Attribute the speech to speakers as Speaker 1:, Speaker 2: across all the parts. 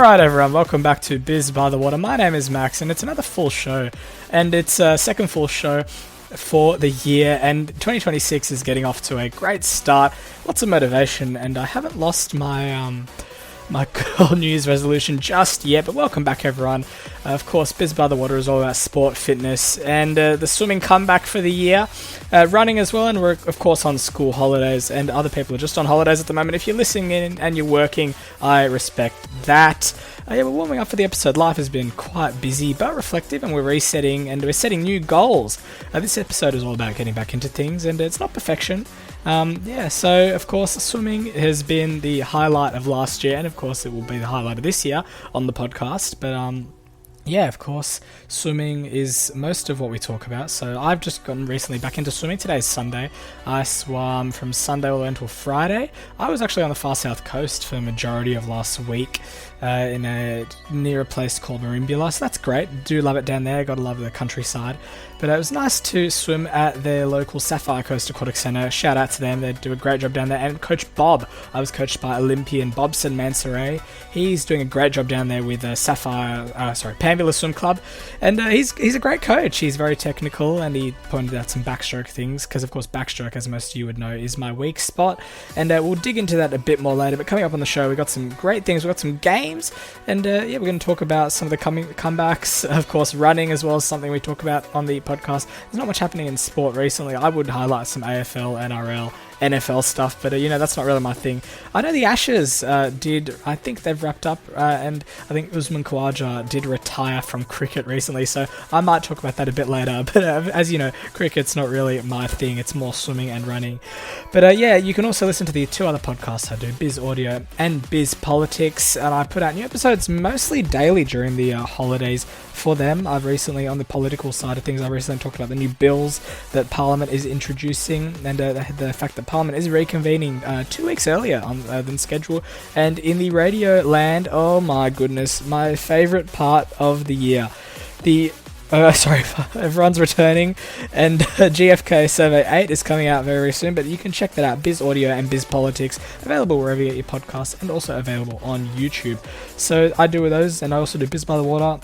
Speaker 1: Alright everyone, welcome back to Biz by the Water. My name is Max and it's another full show, and it's a second full show for the year, and 2026 is getting off to a great start. Lots of motivation, and I haven't lost my my good old New Year's resolution just yet, but welcome back everyone. Of course, Biz by the Water is all about sport, fitness, and the swimming comeback for the year. Running as well, and we're of course on school holidays, and other people are just on holidays at the moment. If you're listening in and you're working, I respect that. Yeah, we're warming up for the episode. Life has been quite busy but reflective, and we're resetting and we're setting new goals. This episode is all about getting back into things, and it's not perfection. So of course swimming has been the highlight of last year, and of course it will be the highlight of this year on the podcast, but yeah, of course, swimming is most of what we talk about. So I've just gotten recently back into swimming. Today's Sunday. I swam from Sunday all the way until Friday. I was actually on the far south coast for the majority of last week near a place called Merimbula. So that's great. Do love it down there. Gotta love the countryside. But it was nice to swim at their local Sapphire Coast Aquatic Centre. Shout out to them. They do a great job down there. And Coach Bob. I was coached by Olympian Bobson Mansoray. He's doing a great job down there with Panvilla Swim Club. And he's a great coach. He's very technical, and he pointed out some backstroke things, because of course backstroke, as most of you would know, is my weak spot. And we'll dig into that a bit more later. But coming up on the show, we've got some great things. We've got some games. And we're going to talk about some of the comebacks. Of course, running as well is something we talk about on the podcast. There's not much happening in sport recently. I would highlight some AFL, NRL, NFL stuff, but that's not really my thing. I know the Ashes I think they've wrapped up, and I think Usman Khawaja did retire from cricket recently, so I might talk about that a bit later. But as you know, cricket's not really my thing. It's more swimming and running. But you can also listen to the two other podcasts I do, Biz Audio and Biz Politics, and I put out new episodes mostly daily during the holidays for them. I've recently, on the political side of things, I recently talked about the new bills that Parliament is introducing, and the fact that Parliament is reconvening 2 weeks earlier than scheduled. And in the radio land, oh my goodness, my favourite part of the year, everyone's returning, and GFK Survey 8 is coming out very, very soon, but you can check that out. Biz Audio and Biz Politics, available wherever you get your podcasts, and also available on YouTube. So I do those, and I also do Biz by the Water.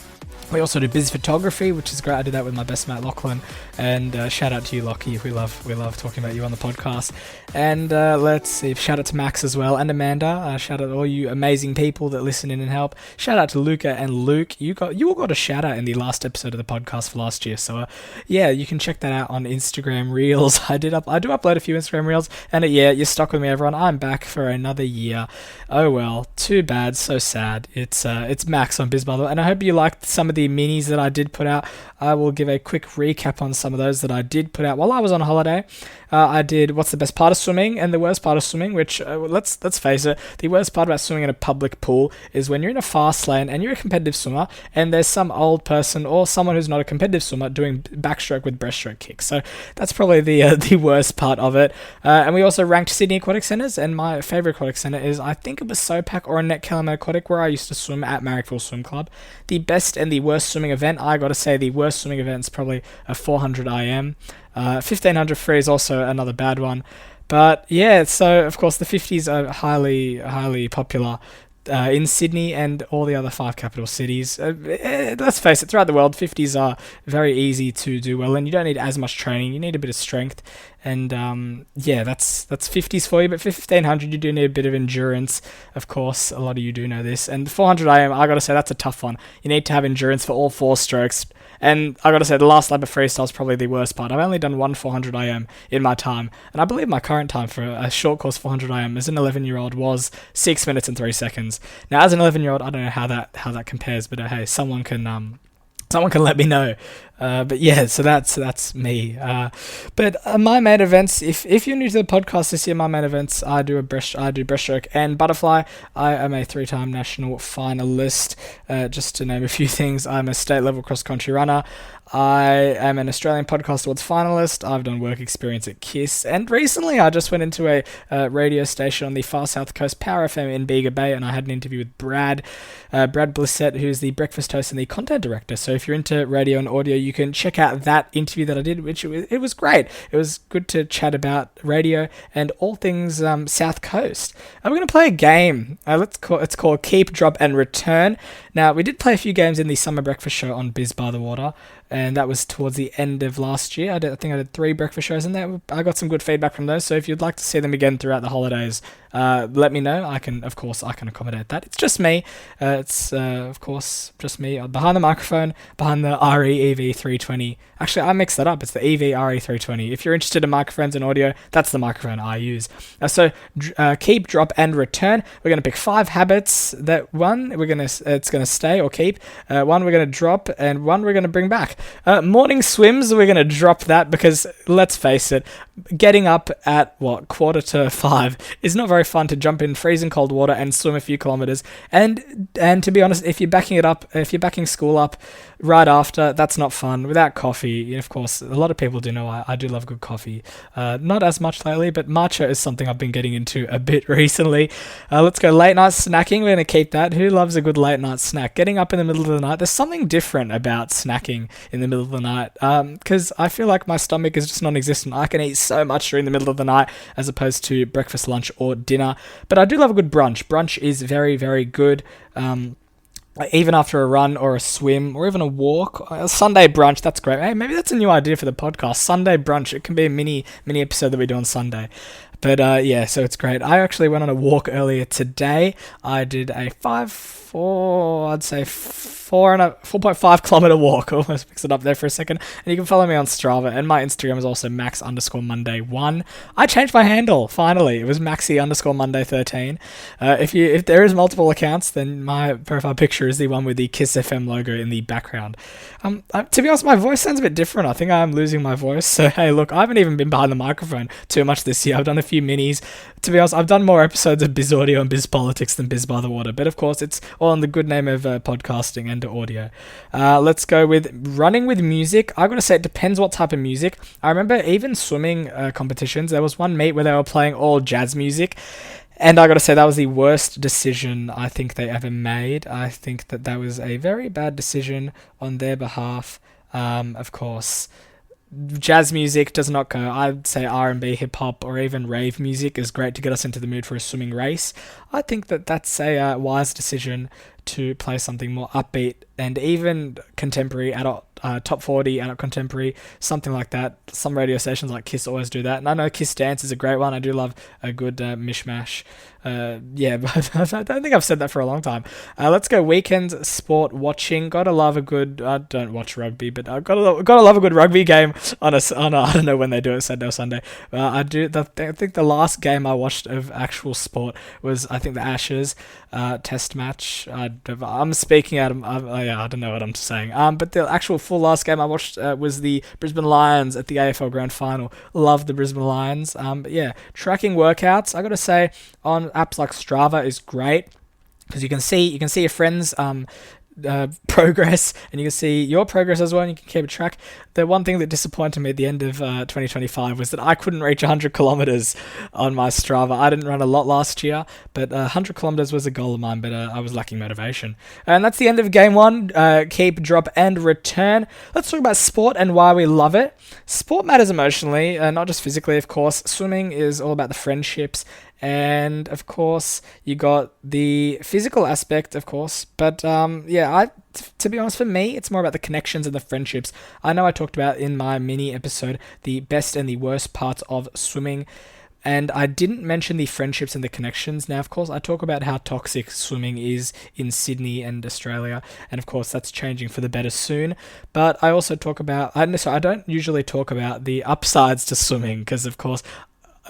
Speaker 1: We also do Biz Photography, which is great. I do that with my best mate Lachlan, and shout out to you, Lockie. We love talking about you on the podcast. And let's see, shout out to Max as well, and Amanda. Shout out to all you amazing people that listen in and help. Shout out to Luca and Luke. You all got a shout out in the last episode of the podcast for last year. So you can check that out on Instagram Reels. I do upload a few Instagram Reels, and you're stuck with me, everyone. I'm back for another year. Oh well, too bad, so sad. It's Max on Biz by the Way, and I hope you liked some of the minis that I did put out. I will give a quick recap on some of those that I did put out while I was on holiday. I did what's the best part of swimming and the worst part of swimming, which let's face it, the worst part about swimming in a public pool is when you're in a fast lane and you're a competitive swimmer and there's some old person or someone who's not a competitive swimmer doing backstroke with breaststroke kicks. So that's probably the worst part of it. And we also ranked Sydney aquatic centres, and my favourite aquatic centre is, I think it was Sopak or Annette Kellerman Aquatic, where I used to swim at Marrickville Swim Club. The best and the worst swimming event, I got to say the worst swimming event is probably a 400 IM. 1500 free is also another bad one. But so of course the 50s are highly popular in Sydney and all the other 5 capital cities. Let's face it, throughout the world, 50s are very easy to do well, and you don't need as much training. You need a bit of strength, and that's 50s for you. But for 1500, you do need a bit of endurance. Of course, a lot of you do know this. And the 400 IM, I gotta say, that's a tough one. You need to have endurance for all 4 strokes. And I gotta say, the last lap of freestyle is probably the worst part. I've only done one 400 IM in my time, and I believe my current time for a short course 400 IM as an 11-year-old was 6 minutes and 3 seconds. Now, as an 11-year-old, I don't know how that compares, but hey, someone can let me know. So that's me. But my main events, if you're new to the podcast this year, my main events, I do breaststroke and butterfly. I am a 3-time national finalist. Just to name a few things, I'm a state level cross country runner. I am an Australian Podcast Awards finalist. I've done work experience at KISS, and recently I just went into a radio station on the far south coast, Power FM in Bega Bay, and I had an interview with Brad Blissett, who's the breakfast host and the content director. So if you're into radio and audio, you you can check out that interview that I did, which it was great. It was good to chat about radio and all things South Coast. And we're going to play a game. It's called Keep, Drop and Return. Now, we did play a few games in the Summer Breakfast Show on Biz by the Water, and that was towards the end of last year. I think I did 3 breakfast shows in there. I got some good feedback from those, so if you'd like to see them again throughout the holidays, let me know. I can accommodate that. It's just me. Of course, just me behind the microphone, behind the RE EV320. Actually, I mixed that up. It's the EV RE320. If you're interested in microphones and audio, that's the microphone I use. Keep, drop, and return. We're going to pick 5 habits. That one it's going to stay or keep. One we're going to drop, and one we're going to bring back. Morning swims, we're going to drop that because, let's face it, getting up at 4:45 is not very fun to jump in freezing cold water and swim a few kilometers. And to be honest, if you're backing school up right after, that's not fun. Without coffee, of course, a lot of people do know I do love good coffee. Not as much lately, but matcha is something I've been getting into a bit recently. Let's go late night snacking. We're going to keep that. Who loves a good late night snack? Getting up in the middle of the night. There's something different about snacking in the middle of the night, because I feel like my stomach is just non-existent. I can eat so much during the middle of the night as opposed to breakfast, lunch, or dinner. But I do love a good brunch. Brunch is very, very good. Even after a run or a swim or even a walk, a Sunday brunch, that's great. Hey, maybe that's a new idea for the podcast. Sunday brunch. It can be a mini episode that we do on Sunday. But so it's great. I actually went on a walk earlier today. I did a 4.5 kilometer walk. Almost mixed it up there for a second. And you can follow me on Strava. And my Instagram is also max_Monday1. I changed my handle, finally. It was maxi_Monday13. If there is multiple accounts, then my profile picture is the one with the Kiss FM logo in the background. To be honest, my voice sounds a bit different. I think I'm losing my voice. So, hey, look, I haven't even been behind the microphone too much this year. I've done a few minis. To be honest, I've done more episodes of Biz Audio and Biz Politics than Biz by the Water. But of course, it's all in the good name of podcasting and audio. Let's go with running with music. I've got to say, it depends what type of music. I remember even swimming competitions, there was one meet where they were playing all jazz music. And I got to say, that was the worst decision I think they ever made. I think that was a very bad decision on their behalf. Of course, jazz music does not go. I'd say R&B, hip-hop, or even rave music is great to get us into the mood for a swimming race. I think that's a wise decision to play something more upbeat and even contemporary, adult, top 40, adult contemporary, something like that. Some radio stations like Kiss always do that. And I know Kiss Dance is a great one. I do love a good mishmash. But I don't think I've said that for a long time. Let's go weekend sport watching. Gotta love a good, I don't watch rugby, but I've gotta love a good rugby game on a I don't know when they do it, Saturday or Sunday. I think the last game I watched of actual sport was, I think, the Ashes test match. I'm speaking out of, I don't know what I'm saying. But the actual full last game I watched was the Brisbane Lions at the AFL Grand Final. Love the Brisbane Lions. But yeah, tracking workouts, I gotta say, on apps like Strava is great because you can see your friends' progress, and you can see your progress as well, and you can keep a track. The one thing that disappointed me at the end of 2025 was that I couldn't reach 100 kilometers on my Strava. I didn't run a lot last year, but 100 kilometers was a goal of mine, but I was lacking motivation. And that's the end of game 1. Keep, drop, and return. Let's talk about sport and why we love it. Sport matters emotionally, not just physically, of course. Swimming is all about the friendships. And of course, you got the physical aspect, of course. But to be honest, for me, it's more about the connections and the friendships. I know I talked about in my mini episode the best and the worst parts of swimming, and I didn't mention the friendships and the connections. Now, of course, I talk about how toxic swimming is in Sydney and Australia, and of course, that's changing for the better soon. But I also talk about, I don't usually talk about the upsides to swimming, because of course,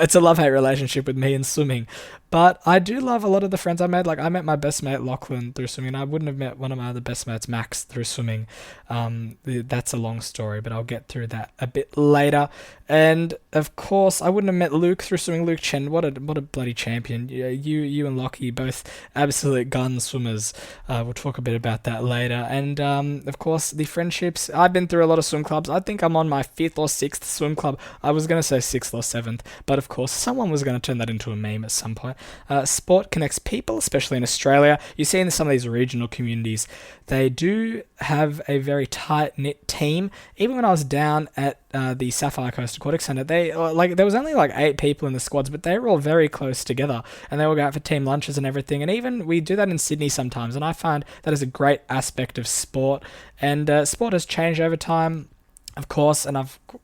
Speaker 1: it's a love-hate relationship with me and swimming. But I do love a lot of the friends I made. Like, I met my best mate, Lachlan, through swimming. I wouldn't have met one of my other best mates, Max, through swimming. That's a long story, but I'll get through that a bit later. And, of course, I wouldn't have met Luke through swimming. Luke Chen, what a bloody champion. You and Lockie, both absolute gun swimmers. We'll talk a bit about that later. And, of course, the friendships. I've been through a lot of swim clubs. I think I'm on my 5th or 6th swim club. I was going to say 6th or 7th, but, of course, someone was going to turn that into a meme at some point. Sport connects people, especially in Australia. You see in some of these regional communities, they do have a very tight-knit team. Even when I was down at the Sapphire Coast Aquatic Centre, there was only like 8 people in the squads, but they were all very close together, and they all go out for team lunches and everything. And even we do that in Sydney sometimes, and I find that is a great aspect of sport. And sport has changed over time, of course, and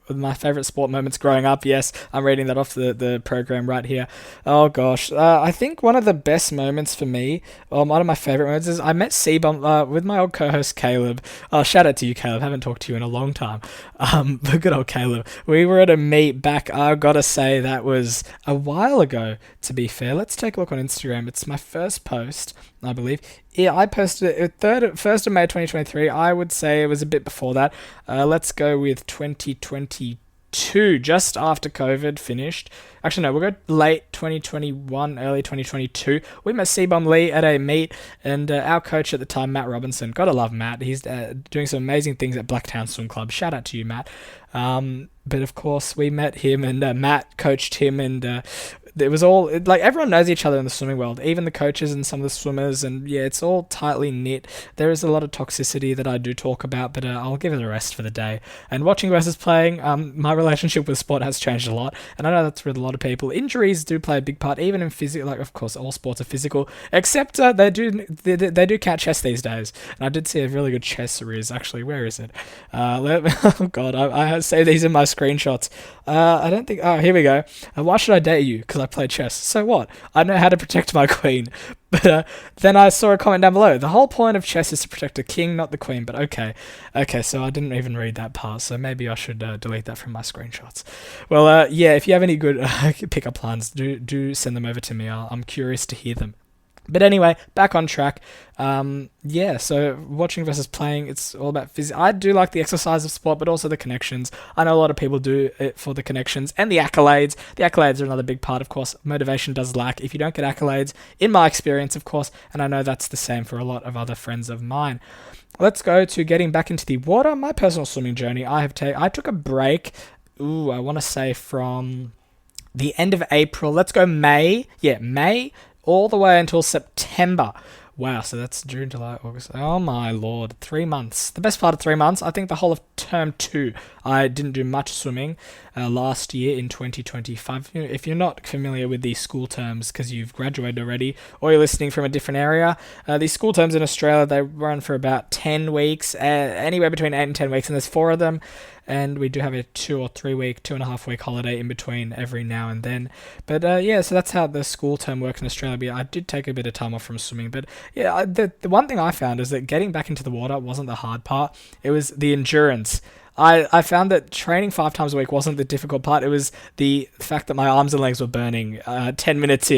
Speaker 1: my favourite sport moments growing up, yes, I'm reading that off the program right here. Oh gosh, I think one of the best moments for me, one of my favourite moments is I met Seabomb with my old co-host Caleb. Shout out to you, Caleb, haven't talked to you in a long time. But good old Caleb. We were at a meet back, I've got to say, that was a while ago, to be fair. Let's take a look on Instagram. It's my first post, I believe. Yeah, I posted it 1st of May 2023. I would say it was a bit before that. Let's go with 2022, just after COVID finished. Actually, no, we'll go late 2021, early 2022. We met Seabomb Lee at a meet, and our coach at the time, Matt Robinson. Gotta love Matt. He's doing some amazing things at Blacktown Swim Club. Shout out to you, Matt. But of course, we met him, and Matt coached him, and it was all like everyone knows each other in the swimming world, even the coaches and some of the swimmers, and yeah, it's all tightly knit. There is a lot of toxicity that I do talk about, but I'll give it a rest for the day. And watching versus playing, my relationship with sport has changed a lot, and I know that's with a lot of people. Injuries do play a big part, even in physical. Like, of course, all sports are physical, except they do count chess these days. And I did see a really good chess series. Actually, where is it? Oh God, I save these in my screenshots. I don't think. Oh, here we go. Why should I date you? Because I play chess. So what? I know how to protect my queen. But then I saw a comment down below. The whole point of chess is to protect the king, not the queen. But okay, so I didn't even read that part. So maybe I should delete that from my screenshots. Well, yeah, if you have any good pickup lines, do send them over to me. I'm curious to hear them. But anyway, back on track. Yeah, so watching versus playing, it's all about physics. I do like the exercise of sport, but also the connections. I know a lot of people do it for the connections and the accolades. The accolades are another big part, of course. Motivation does lack if you don't get accolades, in my experience, of course, and I know that's the same for a lot of other friends of mine. Let's go to getting back into the water. My personal swimming journey, I took a break, I want to say from the end of April. Let's go May. Yeah, May all the way until September. Wow, so that's June, July, August. Oh my lord, 3 months. The best part of 3 months, I think the whole of term 2, I didn't do much swimming last year in 2025. If you're not familiar with these school terms because you've graduated already or you're listening from a different area, these school terms in Australia, they run for about 10 weeks, anywhere between 8 and 10 weeks, and there's 4 of them. And we do have a 2 or 3 week, 2.5 week holiday in between every now and then. But yeah, so that's how the school term works in Australia. But yeah, I did take a bit of time off from swimming. But yeah, the one thing I found is that getting back into the water wasn't the hard part. It was the endurance. I found that training 5 times a week wasn't the difficult part. It was the fact that my arms and legs were burning 10 minutes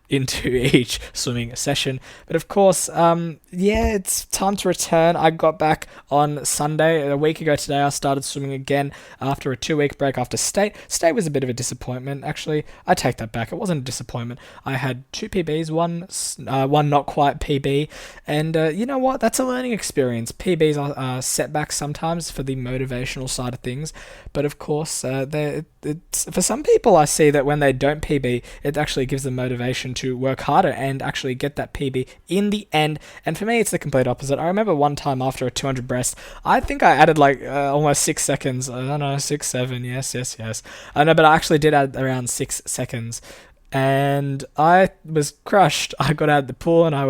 Speaker 1: into each swimming session. But of course, yeah, it's time to return. I got back on Sunday. A week ago today, I started swimming again after a 2-week break after state. State was a bit of a disappointment. Actually, I take that back. It wasn't a disappointment. I had 2 PBs, one not quite PB. And you know what? That's a learning experience. PBs are setbacks sometimes for the motivational side of things. But of course, for some people, I see that when they don't PB, it actually gives them motivation to work harder and actually get that PB in the end. And for me, it's the complete opposite. I remember one time after a 200 breast, I think I added like almost 6 seconds. I don't know, 6, 7, yes. I know, but I actually did add around 6 seconds. And I was crushed. I got out of the pool and I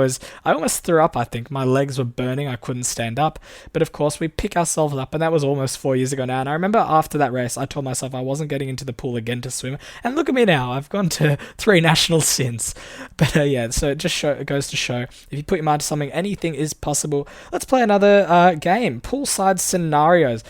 Speaker 1: almost threw up, I think. My legs were burning. I couldn't stand up. But of course, we pick ourselves up, and that was almost 4 years ago now. And I remember after that race, I told myself I wasn't getting into the pool again to swim. And look at me now. I've gone to 3 nationals since. But yeah, so it goes to show, if you put your mind to something, anything is possible. Let's play another game. Poolside scenarios.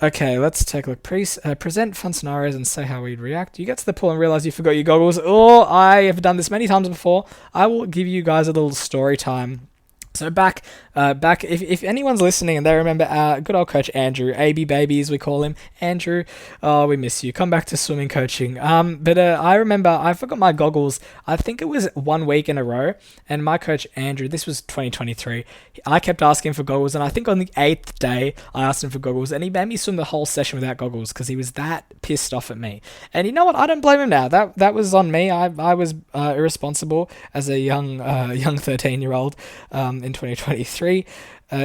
Speaker 1: Okay, let's take a look. Present fun scenarios and say how we'd react. You get to the pool and realize you forgot your goggles. I have done this many times before. I will give you guys a little story time So back. If anyone's listening and they remember good old coach Andrew, AB Baby as we call him, Andrew, oh, we miss you. Come back to swimming coaching. But I remember I forgot my goggles. I think it was 1 week in a row, and my coach Andrew, this was 2023. I kept asking for goggles, and I think on the 8th day I asked him for goggles, and he made me swim the whole session without goggles because he was that pissed off at me. And you know what? I don't blame him now. That was on me. I was irresponsible as a young 13-year-old in 2023.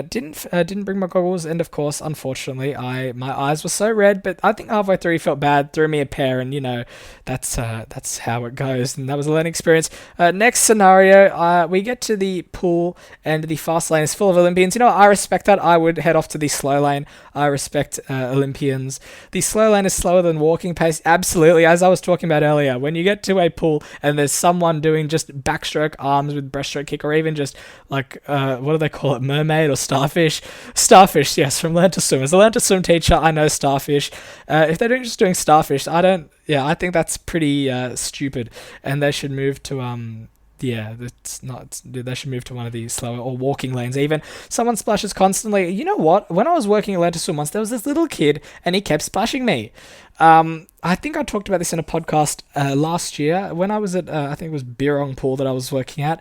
Speaker 1: Didn't bring my goggles, and of course, unfortunately, my eyes were so red. But I think halfway through he felt bad, threw me a pair, and that's how it goes. And that was a learning experience. Next scenario, we get to the pool, and the fast lane is full of Olympians. You know what? I respect that. I would head off to the slow lane. I respect Olympians. The slow lane is slower than walking pace. Absolutely, as I was talking about earlier, when you get to a pool and there's someone doing just backstroke arms with breaststroke kick, or even just like what do they call it, mermaid or starfish? Starfish, yes, from Learn to Swim. As a Learn to Swim teacher, I know starfish. If they're just doing starfish, I think that's pretty stupid, and they should move to they should move to one of these slower or walking lanes even. Someone splashes constantly. You know what? When I was working at Learn to Swim once, there was this little kid and he kept splashing me. I think I talked about this in a podcast last year when I was at, I think it was Birong Pool that I was working at.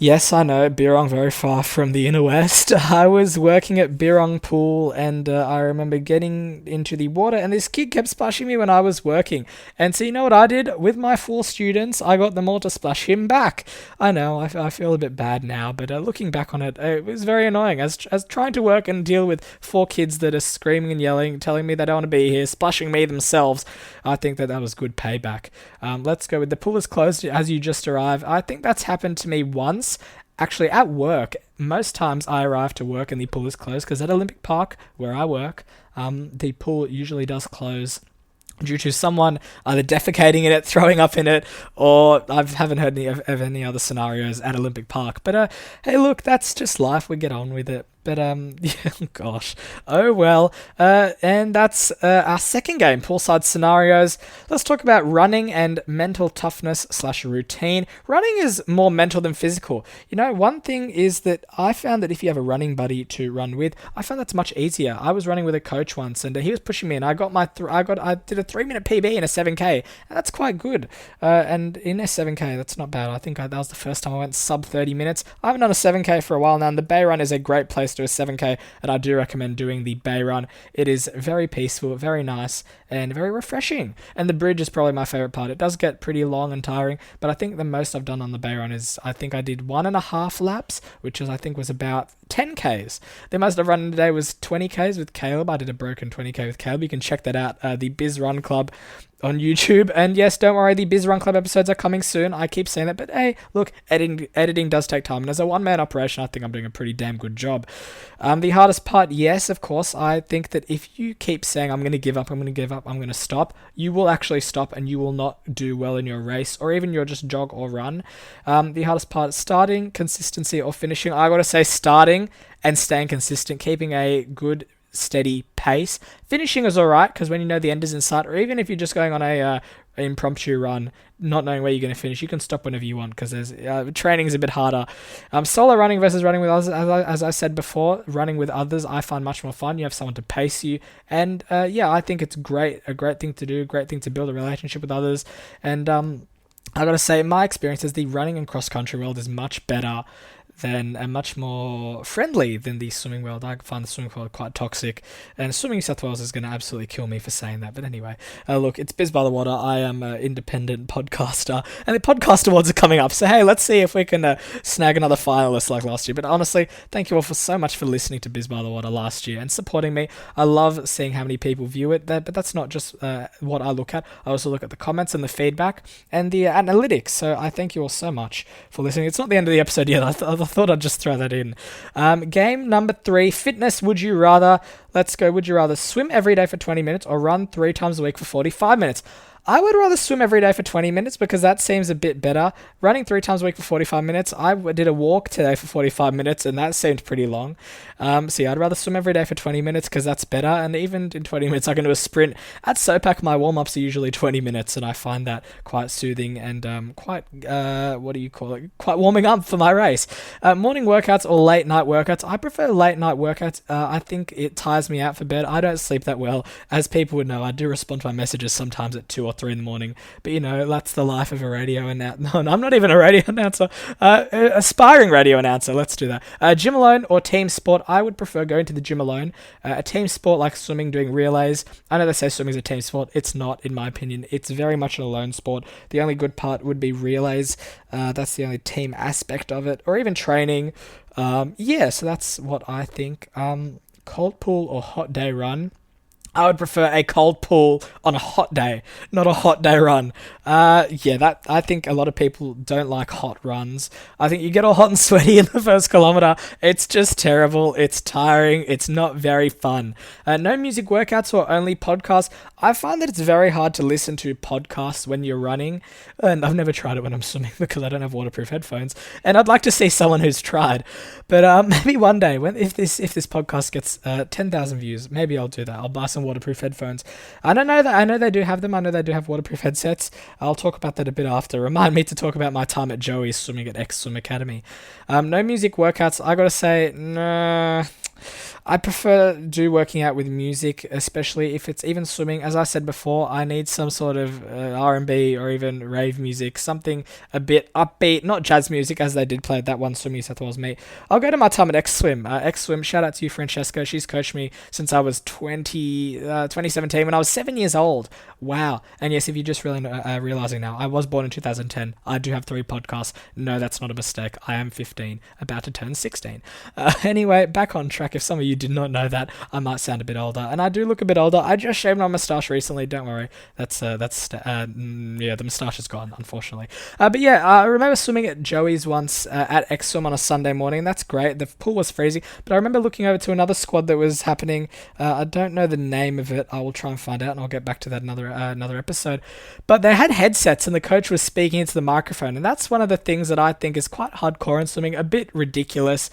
Speaker 1: Yes, I know, Birong, very far from the inner west. I was working at Birong Pool, and I remember getting into the water, and this kid kept splashing me when I was working. And so you know what I did? With my 4 students, I got them all to splash him back. I know, I feel a bit bad now, but looking back on it, it was very annoying. As trying to work and deal with 4 kids that are screaming and yelling, telling me they don't want to be here, splashing me themselves, I think that was good payback. Let's go with the pool is closed as you just arrive. I think that's happened to me once. Actually, at work, most times I arrive to work and the pool is closed because at Olympic Park, where I work, the pool usually does close due to someone either defecating in it, throwing up in it, or I haven't heard of any other scenarios at Olympic Park. But hey, look, that's just life. We get on with it. But yeah, gosh, oh well. And that's our second game, poolside scenarios. Let's talk about running and mental toughness / routine. Running is more mental than physical. You know, one thing is that I found that if you have a running buddy to run with, I found that's much easier. I was running with a coach once, and he was pushing me, and I did a 3-minute PB in a 7K, and that's quite good. And in a 7K, that's not bad. I think that was the first time I went sub 30 minutes. I haven't done a 7K for a while now, and the Bay Run is a great place to a 7K, and I do recommend doing the Bay Run. It is very peaceful, very nice, and very refreshing. And the bridge is probably my favorite part. It does get pretty long and tiring, but I think the most I've done on the Bay Run is I think I did 1.5 laps, which I think was about 10Ks. The most I've run in a day was 20Ks with Caleb. I did a broken 20K with Caleb. You can check that out, the Biz Run Club on YouTube. And yes, don't worry, the Biz Run Club episodes are coming soon. I keep saying that, but hey, look, editing does take time, and as a one-man operation, I think I'm doing a pretty damn good job. The hardest part, yes, of course, I think that if you keep saying, I'm going to give up, I'm going to stop, you will actually stop, and you will not do well in your race, or even your just jog or run. The hardest part is starting, consistency, or finishing. I got to say starting and staying consistent, keeping a good steady pace. Finishing is alright, because when you know the end is in sight, or even if you're just going on a impromptu run, not knowing where you're going to finish, you can stop whenever you want, because there's training is a bit harder. Solo running versus running with others, as I said before, running with others I find much more fun. You have someone to pace you, and I think it's a great thing to do, a great thing to build a relationship with others. And I gotta say, my experience is the running and cross country world is much better and much more friendly than the swimming world. I find the swimming world quite toxic, and Swimming New South Wales is going to absolutely kill me for saying that. But anyway, look, it's Biz by the Water. I am an independent podcaster, and the podcast awards are coming up. So hey, let's see if we can snag another finalist like last year. But honestly, thank you all so much for listening to Biz by the Water last year and supporting me. I love seeing how many people view it, but that's not just what I look at. I also look at the comments and the feedback and the analytics. So I thank you all so much for listening. It's not the end of the episode yet. I thought I'd just throw that in. Game number 3, fitness. Would you rather? Let's go. Would you rather swim every day for 20 minutes or run 3 times a week for 45 minutes? I would rather swim every day for 20 minutes because that seems a bit better. Running 3 times a week for 45 minutes. Did a walk today for 45 minutes and that seemed pretty long. So yeah, I'd rather swim every day for 20 minutes because that's better. And even in 20 minutes, I can do a sprint. At SOPAC, my warm-ups are usually 20 minutes and I find that quite soothing and quite, what do you call it? Quite warming up for my race. Morning workouts or late night workouts. I prefer late night workouts. I think it tires me out for bed. I don't sleep that well. As people would know, I do respond to my messages sometimes at 2 or 3 in the morning. But you know, that's the life of a radio announcer. No, I'm not even a radio announcer. Aspiring radio announcer. Let's do that. Gym alone or team sport. I would prefer going to the gym alone. A team sport like swimming, doing relays. I know they say swimming is a team sport. It's not, in my opinion. It's very much an alone sport. The only good part would be relays. That's the only team aspect of it. Or even training. So that's what I think. Cold pool or hot day run. I would prefer a cold pool on a hot day, not a hot day run. That I think a lot of people don't like hot runs. I think you get all hot and sweaty in the first kilometer. It's just terrible. It's tiring. It's not very fun. No music workouts or only podcasts. I find that it's very hard to listen to podcasts when you're running, and I've never tried it when I'm swimming because I don't have waterproof headphones. And I'd like to see someone who's tried. But maybe one day, if this podcast gets 10,000 views, maybe I'll do that. I'll buy some waterproof headphones. I know they do have them. I know they do have waterproof headsets. I'll talk about that a bit after. Remind me to talk about my time at Joey's swimming at X Swim Academy. No music workouts. I gotta say, no. I prefer do working out with music, especially if it's even swimming. As I said before, I need some sort of R&B or even rave music, something a bit upbeat, not jazz music as they did play at that one Swim New South Wales meet. I'll go to my time at X Swim. X Swim, shout out to you, Francesca. She's coached me since I was 2017 when I was 7 years old. Wow. And yes, if you're just really realizing now, I was born in 2010. I do have 3 podcasts. No, that's not a mistake. I am 15, about to turn 16. Anyway, back on track. If some of you did not know that, I might sound a bit older, and I do look a bit older. I just shaved my moustache recently. Don't worry, the moustache is gone, unfortunately. I remember swimming at Joey's once at X Swim on a Sunday morning. That's great. The pool was freezing, but I remember looking over to another squad that was happening. I don't know the name of it. I will try and find out, and I'll get back to that another episode. But they had headsets, and the coach was speaking into the microphone, and that's one of the things that I think is quite hardcore in swimming, a bit ridiculous.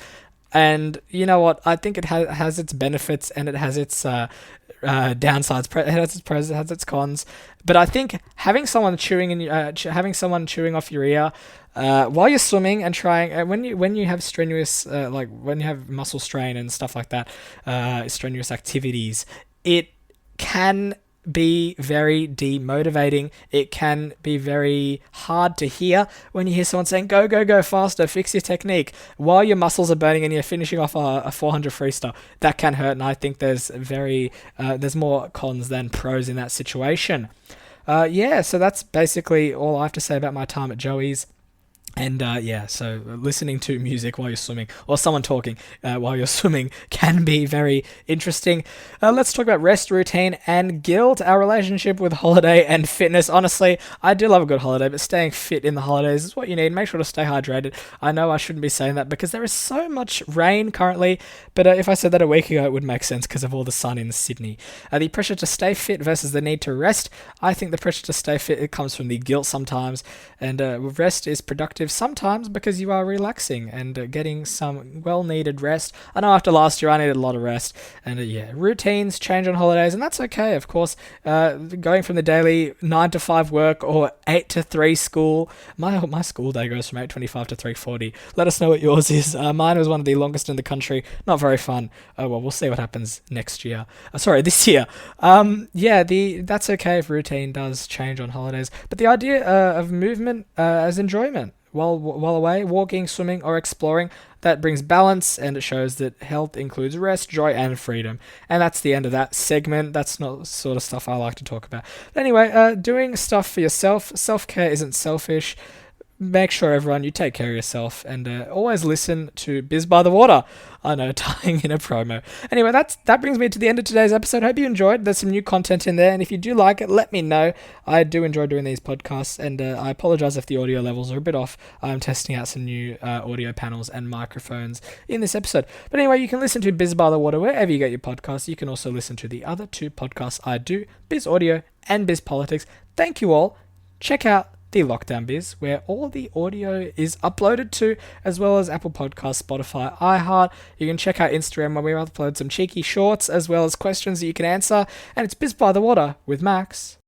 Speaker 1: And you know what? I think it has its benefits and it has its downsides. It has its pros, it has its cons. But I think having someone chewing off your ear while you're swimming and trying when you have strenuous when you have muscle strain and stuff like that, strenuous activities, it can be very demotivating. It can be very hard to hear when you hear someone saying, go, go, go faster, fix your technique, while your muscles are burning and you're finishing off a 400 freestyle. That can hurt, and I think there's more cons than pros in that situation. So that's basically all I have to say about my time at Joey's. And so listening to music while you're swimming, or someone talking while you're swimming, can be very interesting. Let's talk about rest, routine, and guilt, our relationship with holiday and fitness. Honestly, I do love a good holiday, but staying fit in the holidays is what you need. Make sure to stay hydrated. I know I shouldn't be saying that because there is so much rain currently, but if I said that a week ago, it would make sense because of all the sun in Sydney. The pressure to stay fit versus the need to rest. I think the pressure to stay fit, it comes from the guilt sometimes, and rest is productive sometimes because you are relaxing and getting some well-needed rest. I know after last year I needed a lot of rest, and routines change on holidays, and that's okay, of course. Going from the daily 9 to 5 work or 8 to 3 school. My school day goes from 8:25 to 3:40. Let us know what yours is. Mine was one of the longest in the country. Not very fun. Oh well, we'll see what happens this year. That's okay if routine does change on holidays, but the idea of movement as enjoyment while away, walking, swimming, or exploring, that brings balance, and it shows that health includes rest, joy, and freedom. And that's the end of that segment. That's not the sort of stuff I like to talk about. But anyway, doing stuff for yourself. Self-care isn't selfish. make sure everyone you take care of yourself, and always listen to Biz by the Water. I know, tying in a promo. Anyway, that brings me to the end of today's episode. Hope you enjoyed. There's some new content in there, and if you do like it, let me know. I do enjoy doing these podcasts, and I apologize if the audio levels are a bit off. I'm testing out some new audio panels and microphones in this episode. But anyway, you can listen to Biz by the Water wherever you get your podcasts. You can also listen to the other two podcasts I do, Biz Audio and Biz Politics. Thank you all. Check out the Lockdown Biz, where all the audio is uploaded to, as well as Apple Podcasts, Spotify, iHeart. You can check out Instagram, where we upload some cheeky shorts, as well as questions that you can answer. And it's Biz by the Water with Max.